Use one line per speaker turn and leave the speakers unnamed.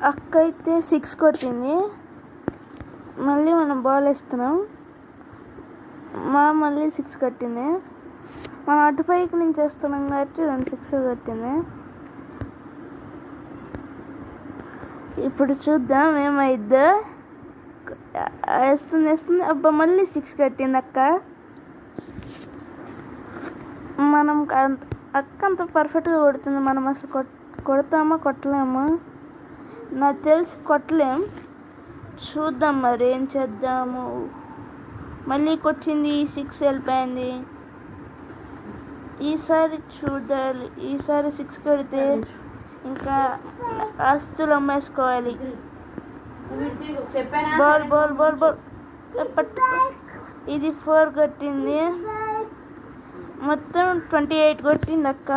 అక్క అయితే 6 కొట్టింది. మళ్ళీ మనం బాల్ వేస్తున్నాం. మళ్ళీ 6 కొట్టింది. మనం అటుపైకి నుంచి వేస్తున్నాం కాబట్టి 2 6 కొట్టింది. ఇప్పుడు చూద్దాం ఏమైద్దో. వేస్తుంది. అబ్బా మళ్ళీ 6 కట్టింది అక్క. మనం అక్క అంత పర్ఫెక్ట్గా కొడుతుంది. మనం అసలు కొడతామా కొట్టలేమా? నాకు తెలిసి కొట్టలేం. చూద్దాం మరి ఏం చేద్దాము. మళ్ళీ కొట్టింది, 6 వెళ్ళిపోయింది. ఈసారి చూడాలి. ఈసారి 6 కొడితే ఇంకా ఆస్తులు అమ్మేసుకోవాలి. బాల్ బాల్ బాల్ బాల్ ఇది 4 కొట్టింది. మొత్తం 28 కొట్టింది అక్క.